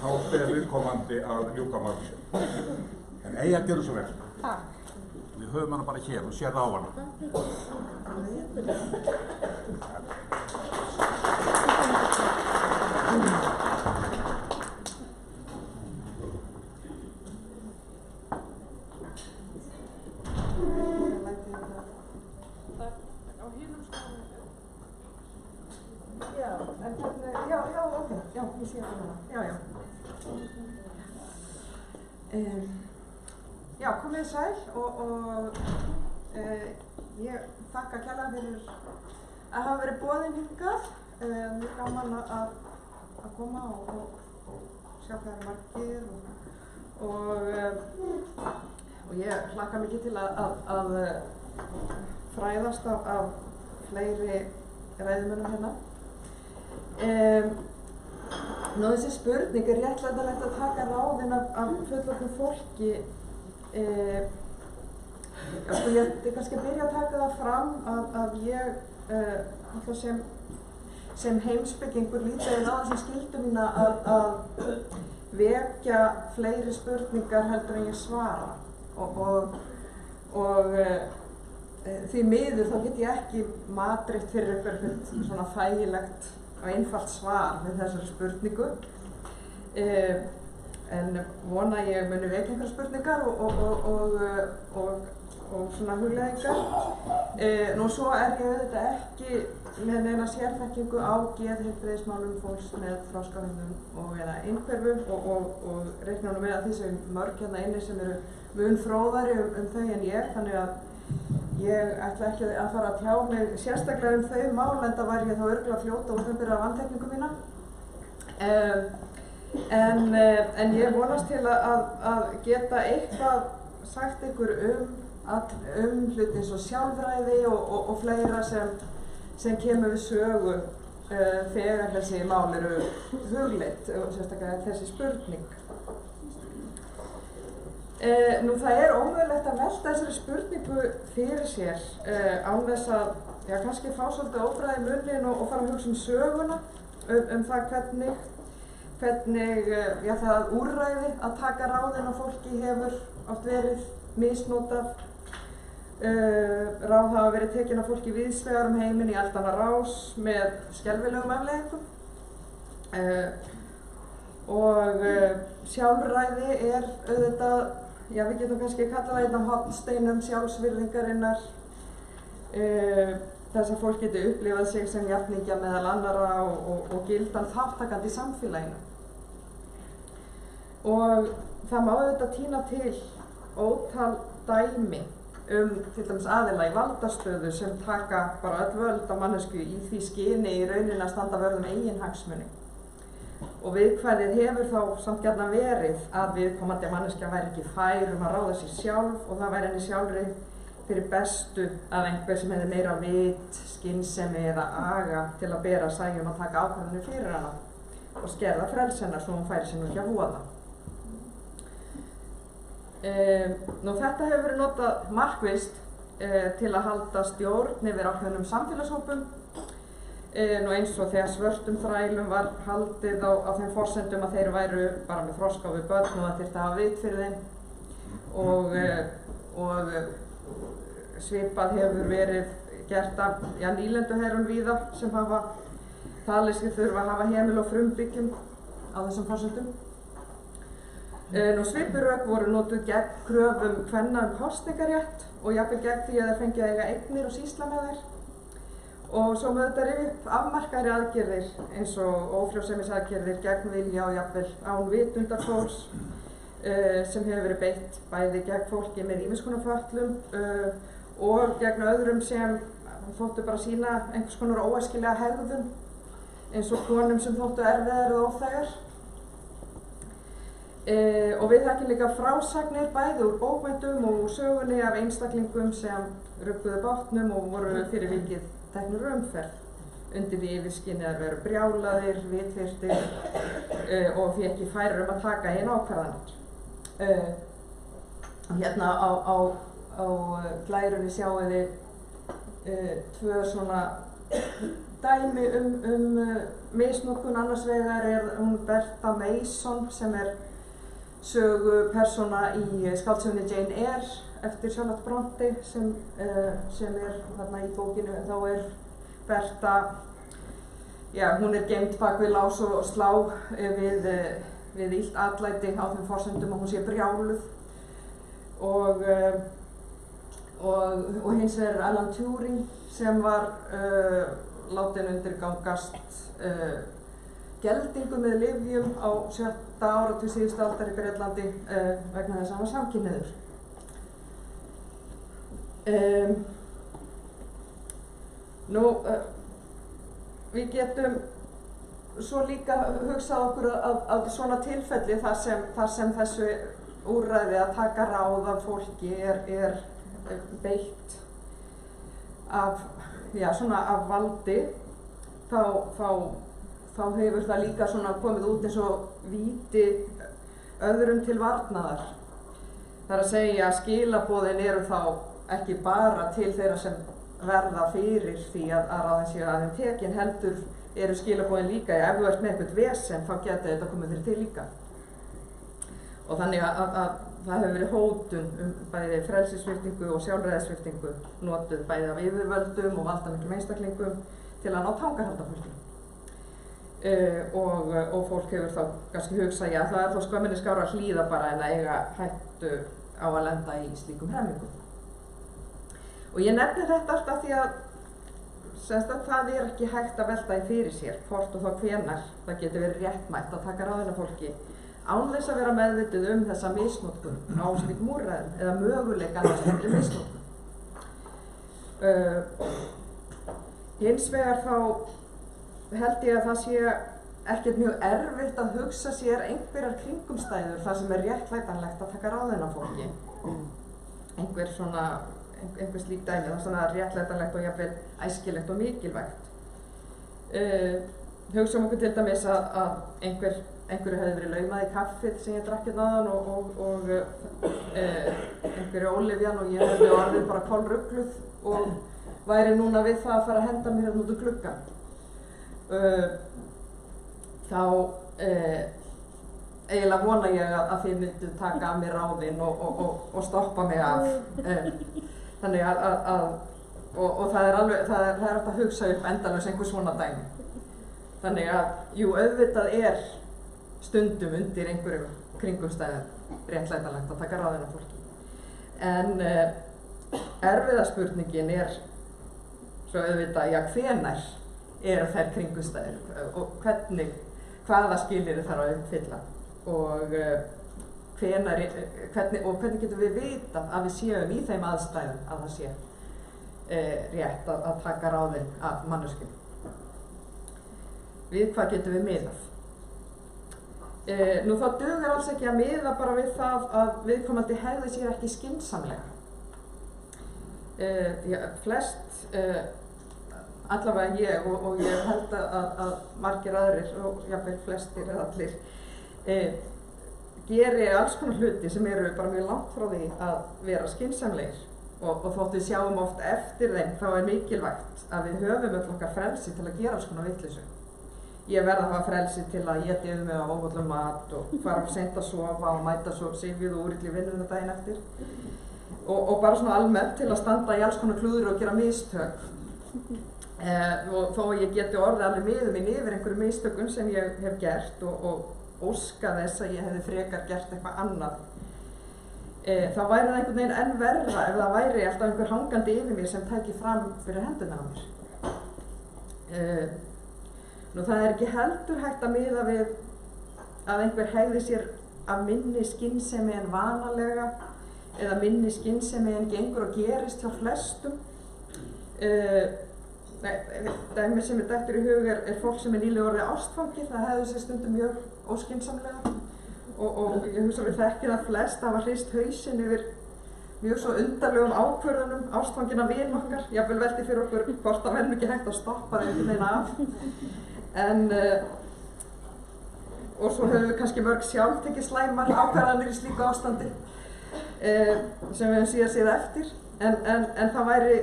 þá ber viðkomandi að ljúka máli sér. En eigi að gera svo vel. Takk. Við höfum hana bara hér og sér á hana. Ég sé það. Já, komið sæl og ég þakka kærlega fyrir að hafa verið boðin hingað. Mjög gaman að koma og sjá hvað eru margir og ég hlakka mikið til að fræðast af fleiri ræðumönnum hérna. Nú þessi spurning réttlætanlegt að taka ráðin af fullorðnu fólki. Sko ég kannski að byrja að taka það fram að ég sem heimspekingur lítið á þessum skyldu mína að vekja fleiri spurningar heldur en ég svara og því miður þá get ég ekki matreitt fyrir eitthvað svona þægilegt og einfalt svar við þessari spurningu. En vona ég muni vekja einhverjar spurningar og svona hugleiðingar. Nú svo ég auðvitað ekki með neina sérþekkingu á geðheilbrigðismálum fólks með þroskahömlun eða einhverfu og reikna nú með að þessi mörg hérna inni sem eru mun fróðari þau en ég, þannig að ég ætla ekki að fara að tjá mig sérstaklega þau mál, enda var ég þá örugglega fljóta og þau af vantekningu mína. En ég vonast til að geta eitthvað sagt ykkur hluti eins og sjálfræði og fleira sem kemur við sögu þegar þessi mál eru hugleidd og sérstaklega þessi spurning. Nú það ómögulegt að velta þessari spurningu fyrir sér án þess að kannski fá svolítið óbræði í munninn og fara að hugsa söguna það hvernig það úrræði að taka ráðin á fólki hefur oft verið misnotað. Ráð hafa verið tekin af fólki víðsvegar heiminn í aldanna rás með skelfilegum afleiðingum. Og sjálfræði auðvitað, við getum kannski kallað það einn af hornsteinum sjálfsvirðingarinnar. Þess að fólk geti upplifað sig sem jafningja meðal annarra og gildan þáttakandi í samfélaginu. Og það má auðvitað tína til ótal dæmi til dæmis aðila í valdastöðu sem taka bara öll völd á mannesku í því skyni í rauninni að standa vörð eigin hagsmuni. Og viðkvæðið hefur þá samt gjarnan verið að viðkomandi manneskja væri ekki fær að ráða sér sjálf og það væri henni sjálfri fyrir bestu að einhver sem hefði meira vit, skynsemi eða aga til að bera sæjum að taka ákvarðanir fyrir hana og skerða frelsi hennar svo hún færi sér nú ekki að voða. Nú þetta hefur verið notað markvisst til að halda stjórn yfir ákveðnum samfélagshópum. Nú eins og þegar svörtum þrælum var haldið á þeim forsendum að þeir væru bara með þroska við börn og það þyrfti að hafa vit fyrir þeim og svipað hefur verið gert af nýlenduherrum víða sem hafa talið sig þurfa að hafa heimil og frumbyggjum á þessum forsendum. Nú svipurök voru notuð gegn kröfum kvenna kosningarétt og jafnvel gegn því að þeir fengið að eiga eignir og sýsla með þær. Og svo með þetta rifja upp afmarkaðri aðgerðir eins og ófrjósemisaðgerðir gegn vilja og jafnvel án vitundar fólks sem hefur verið beitt bæði gegn fólki með ýmiss konar fötlun og gegn öðrum sem þóttu bara sýna einhvers konar óæskilega hegðun eins og konum sem þóttu erfiðar og óþægar. Og við þekkjum líka frásagnir bæði úr bókmenntum og úr sögunni af einstaklingum sem rugguðu bátnum og voru fyrir vikið teknir umferð undir því yfirskini að vera brjálaðir, vitvirtir og því ekki færir að taka einn ákvarðanir. Hérna á glærunni sjáum við tvö svona dæmi misnotkun. Annars vegar hún Bertha Mason sem sögupersóna í skáldsögunni Jane Eyre eftir Charlotte Bronte sem þarna í bókinu. Þá Bertha, hún geymd bak við lás og slá við illt atlæti á þeim forsendum að hún sé brjáluð. Og hins vegar Alan Turing sem var látin undirgangast geldingu með lyfjum á 7. áratug síðustu aldar í Bretlandi vegna þess að hann var samkynhneigður. Við getum svo líka hugsað okkur að svona tilfelli þar sem þessu úrræði að taka ráð af fólki beitt af valdi, þá hefur það líka svona komið út eins og víti öðrum til varnaðar. Það að segja að skilaboðin eru þá ekki bara til þeirra sem verða fyrir því að ráðin séu að þeim tekin, heldur eru skilaboðin líka, ef þú ert með eitthvað vesen þá geti þetta komið þér til líka. Og þannig að það hefur verið hótun bæði frelsissviptingu og sjálfræðissviptingu notuð bæði af yfirvöldum og valdamiklum einstaklingum til að ná tangarhalda fólki. Og fólk hefur þá kannski hugsað, það þá skömminni skárra að hlýða bara en að eiga hættu á að lenda í slíkum hremmingum. Og ég nefni þetta alltaf því að það ekki hægt að velta því fyrir sér, hvort og þá hvenær það getur verið réttmætt að taka ráðina fólki án þess að vera meðvituð þessa misnotkun á slíkum úrræðum eða möguleikann á slíkri misnotkun. Hins vegar þá held ég að það sé ekkert mjög erfitt að hugsa sér einhverjar kringumstæður þar sem réttlætanlegt að taka ráðina fólki. Einhver slík dæmi, það er svona réttlætanlegt og jafnvel æskilegt og mikilvægt. Hugsaum okkur til dæmis að einhverju hefði verið laumað í kaffið sem ég drakk áðan og einhverju ólifjan og ég hefði orðið bara kolrugluð og væri núna við það að fara að henda mér út úr gluggann. Þá eiginlega vona ég að þið myndu taka af mér ráðin og stoppa mig af. Þannig og það er hægt að hugsa upp endalaus einhver svona dæmi. Þannig að, auðvitað stundum undir einhverjum kringumstæðum réttlætanlegt að taka ráðina fólki. En erfiða spurningin svo auðvitað, hvenær eru þær kringumstæður og hvaða skilyrði þarf að uppfylla og hvernig getum við vitað að við séum í þeim aðstæðum að það sé rétt að taka ráðin af manneskjum. Við hvað getum við miðað? Það dugar alls ekki að miða bara við það að viðkomandi hegði sér ekki skynsamlega. Flest, allavega ég og ég held að margir aðrir og jafnvel flestir eða allir geri alls konar hluti sem eru bara mjög langt frá því að vera skynsamlegir og þótt við sjáum oft eftir þeim þá mikilvægt að við höfum öll okkar frelsi til að gera alls konar vitleysu. Ég verð að hafa frelsi til að éta yfir mig á óhollum mat og fara seint að sofa og mæta svo syfjuð og úrýtli vinnuna daginn eftir og bara svona almennt til að standa í alls konar klúður og gera mistök. Og þó að ég geti orðið alveg miður mín yfir einhverju mistökum sem ég hef gert og óska þess að ég hefði frekar gert eitthvað annað, þá væri það einhvern veginn enn verra ef það væri alltaf einhver hangandi yfir mér sem tæki fram fyrir hendurnar á mér. Það ekki heldur hægt að miða við að einhver hegði sér af minni skynsemi en vanalega eða minni skynsemi en gengur og gerist hjá flestum. Dæmi sem dettur í hug fólk sem nýlega orðið ástfangið, það hegður sér stundum mjög óskynsamlega og ég hugsa við þekkir að flest hafa hrist hausinn yfir mjög svo undarlegum ákvörðunum ástfangina vin okkar, jafnvel velti fyrir okkur hvort það verður ekki hægt að stoppa það einhvern veginn af. Og svo höfum við kannski mörg sjálf tekið slæmar ákvarðanir í slíku ástandi sem við höfum síðan séð eftir, en það væri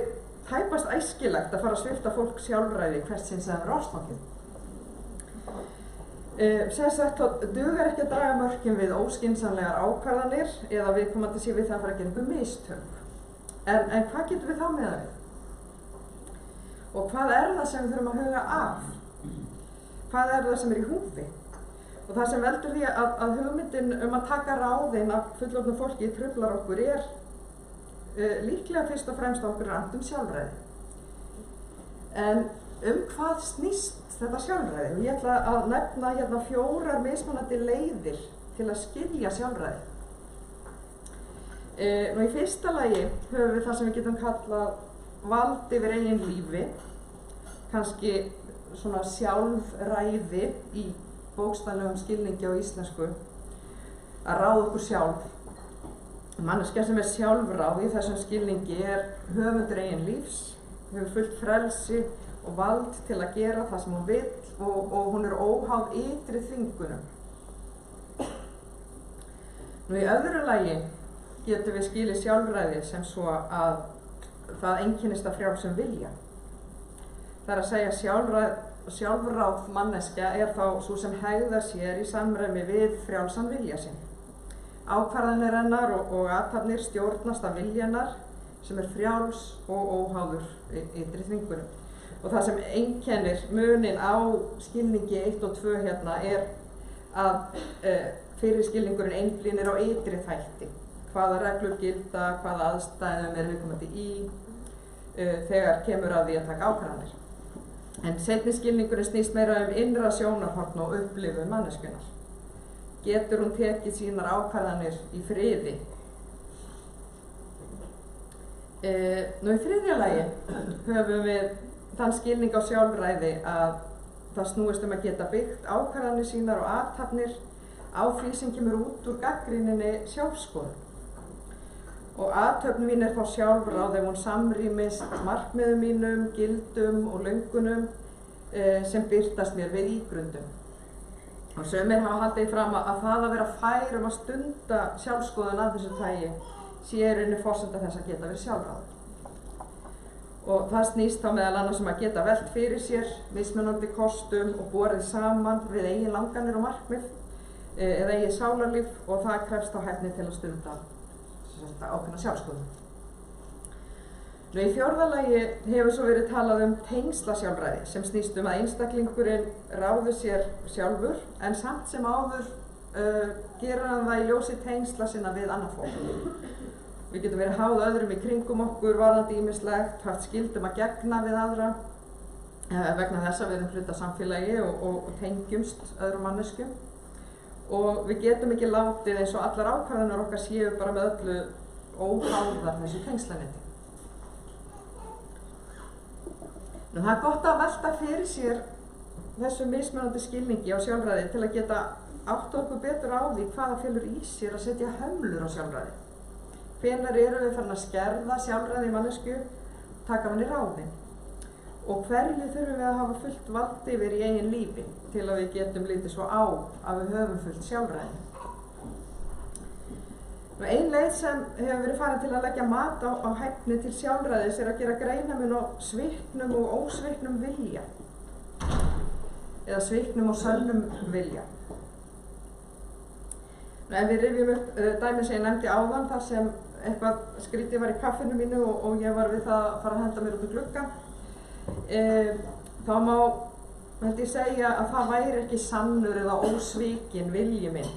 tæpast æskilegt að fara að svipta fólk sjálfræði hvert sinn sem er ástfangið. Sem sagt, þá dugar ekki að draga mörkin við óskynsamlegar ákvarðanir eða viðkomandi sé við það að fara að gera einhver mistök. En hvað getum við þá með það? Og hvað er það sem við þurfum að huga af? Hvað er það sem er í húfi? Og það sem veldur því að hugmyndin að taka ráðin af fullorðnu fólki truflar okkur líklega fyrst og fremst okkur annt sjálfræði. En hvað snýst þetta sjálfræði? Og ég ætla að nefna hérna 4 mismunandi leiðir til að skilja sjálfræði. Í fyrsta lagi höfum við það sem við getum kallað vald yfir eigin lífi, kannski svona sjálfræði í bókstaflegum skilningi á íslensku, að ráða okkur sjálf. Manneskja sem er sjálfráð í þessum skilningi er höfundur eigin lífs, hefur fullt frelsi og vald til að gera það sem hún vill og hún er óháð ytri þvingunum. Í öðru lagi getum við skilið sjálfræði sem svo að það einkennist af frjálsum vilja. Það er að segja sjálfráð manneskja er þá sú sem hegðar sér í samræmi við frjálsan vilja sinn. Ákvarðanir hennar og athafnir stjórnast af viljanar sem er frjáls og óháður ytri þvingunum. Og það sem einkennir munin á skilningi 1 og 2 hérna er að fyrri skilningurinn einblínir á ytri þætti. Hvaða reglur gilda, hvaða aðstæðum er viðkomandi í þegar kemur að því að taka ákvarðanir. En seinni skilningurinn snýst meira innra sjónarhorn og upplifun manneskjunnar. Getur hún tekið sínar ákvarðanir í friði? Í þriðja lagi höfum við þann skilning á sjálfræði að það snúist að geta byggt ákvarðanir sínar og athafnir á því sem kemur út úr gagnrýninni sjálfskoðun. Og athöfn mín er þá sjálfráð ef hún samrýmist markmiðum mínum, gildum og löngunum sem birtast mér við ígrundum. Og sumir hafa haldið fram að það að vera fær að stunda sjálfskoðun af þessu tagi sé í rauninni forsenda þess að geta verið sjálfráð. Og það snýst þá meðal annars að geta velt fyrir sér mismunandi kostum og borið saman við eigin langanir og markmið eða eigið sálarlíf og það krefst á hæfni til að stunda ákveðna sjálfskoðun. Í fjórða lagi hefur svo verið talað tengslasjálfræði sem snýst að einstaklingurinn ráði sér sjálfur en samt sem áður gera hann það í ljósi tengsla sinna við annað fólk. Við getum verið háð öðrum í kringum okkur, varðandi ýmislegt, haft skyldum að gegna við aðra vegna þess að við erum hluta samfélagi og tengjumst öðrum manneskjum. Og við getum ekki látið eins og allar ákvarðanir okkar séu bara með öllu óháðar þessu tengslanetti. Það er gott að velta fyrir sér þessu mismunandi skilningi á sjálfræði til að geta átt okkur betur á því hvaða felur í sér að setja hömlur á sjálfræði. Hvenær erum við farin að skerða sjálfræði í mannesku, taka hann í ráðin? Og hverju þurfum við að hafa fullt vald yfir í eigin lífi til að við getum litið svo á að við höfum fullt sjálfræði. Ein leið sem hefur verið farin til að leggja mat á hæfni til sjálfræðis er að gera greinarmun á sviknum og ósviknum vilja eða sviknum og sönnum vilja. Ef við rifjum upp dæmi sem ég nefndi áðan þar sem eitthvað skrítið var í kaffinu mínu og ég var við það að fara að henda mér út úr glugga, þá má held ég segja að það væri ekki sannur eða ósvikin vilji minn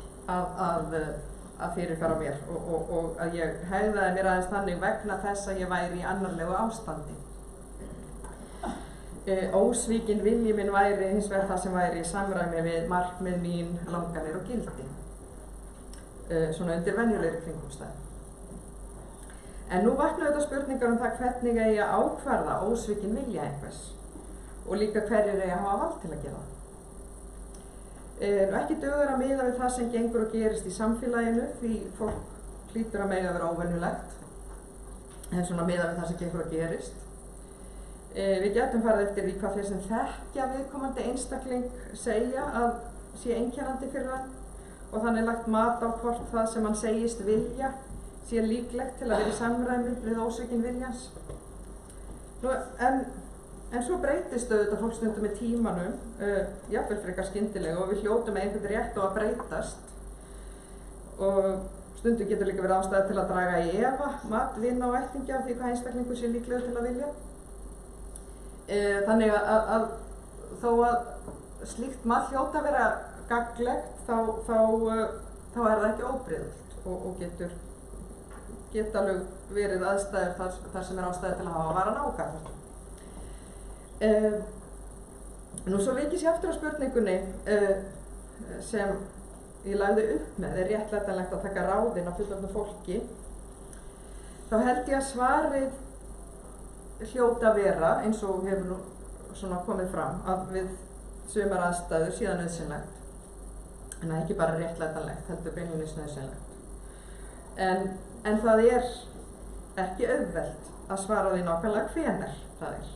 að fyrirfara mér og að ég hegðaði mér aðeins þannig vegna þess að ég væri í annarlegu ástandi. Ósvikin vilji minn væri hins vegar það sem væri í samræmi við markmið mín, langanir og gildi. Svona undir venjulegri kringumstæðum. En nú vakna þetta spurningar það hvernig eigi að ákvarða ósvikin vilja einhvers og líka hverjir eigi að hafa vald til að gera það. Ekki dugur að miða við það sem gengur og gerist í samfélaginu því fólk hlýtur að mega vera óvenjulegt en svona miða við það sem gengur og gerist. Við getum farið eftir því hvað þeir sem þekkja viðkomandi einstakling segja að sé einkennandi fyrir hann og þannig lagt mat á hvort það sem hann segist vilja sé líklegt til að vera í samræmi við ósvikin viljans. En svo breytist auðvitað fólk stundum með tímanum, jafnvel frekar skyndilega, og við hljótum einhvern rétt á að breytast. Og stundum getur líka verið ástæða til að draga í efa mat, vina og ættingja af því hvað einstaklingur sé líklegur til að vilja. Þannig að þó að slíkt mat hljóta að vera gagnlegt, þá er það ekki óbreyðult og geta alveg verið aðstæður þar sem er ástæði til að hafa varan ágætt. Nú svo vikið sér aftur á spurningunni sem ég lagði upp með, er réttlætanlegt að taka ráðin á fullorðnu fólki, þá held ég að svarið hljóta að vera, eins og hefur nú svona komið fram, að við sumar aðstæður síðan nauðsynlegt, en það er ekki bara réttlætanlegt, heldur beinlínis nauðsynlegt. En það er ekki auðvelt að svara því nákvæmlega hvenær það er.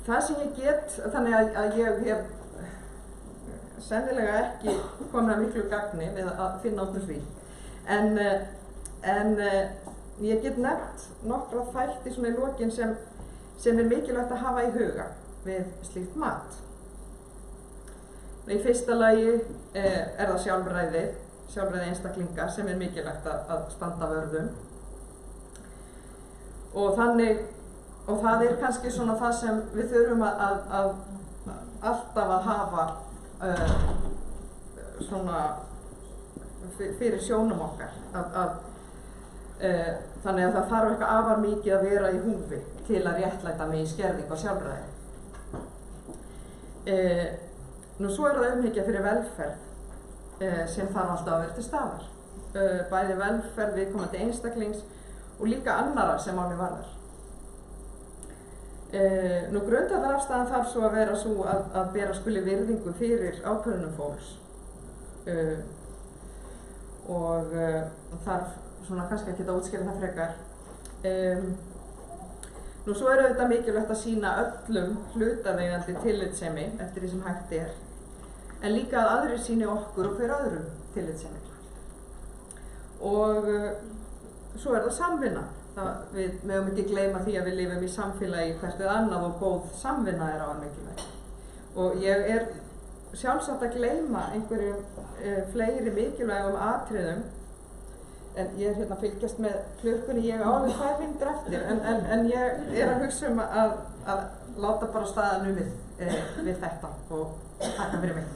Það sem ég get, þannig að ég hef sennilega ekki komið að miklu gagni við að finna út úr því. En ég get nefnt nokkra þætti svona í lokin sem er mikilvægt að hafa í huga við slíkt mat. Í fyrsta lagi er það sjálfræði einstaklinga sem er mikilvægt að standa vörðum. Og það er kannski svona það sem við þurfum að alltaf að hafa svona fyrir sjónum okkar. Þannig að það þarf eitthvað afar mikið að vera í húfi til að réttlæta mig í skerðingu og sjálfræði. Nú svo er það umhyggja fyrir velferð sem þarf alltaf að vera til staðar. Bæði velferð viðkomandi einstaklings og líka annarra sem máli varðar. Nú grundvallarafstaðan þarf svo að vera svo að bera skuli virðingu fyrir ákvörðunum fólks og þarf svona kannski að geta útskýra það frekar. Nú svo er auðvitað mikilvægt að sýna öllum hlutaðeigandi tillitssemi eftir því sem hægt er, en líka að aðrir sýni okkur og hver öðrum tillitssemi. Og svo er það samvinna. Við mögum ekki gleyma því að við lifum í samfélagi hvert við annað og góð samvinna er afar mikilvæg. Og ég er sjálfsagt að gleyma einhverjum fleiri mikilvægum atriðum, en ég er hérna að fylgjast með klukkunni, ég á alveg 2 mínútur eftir, en ég er að hugsa um að láta bara staðan numið við þetta og þakka fyrir mig.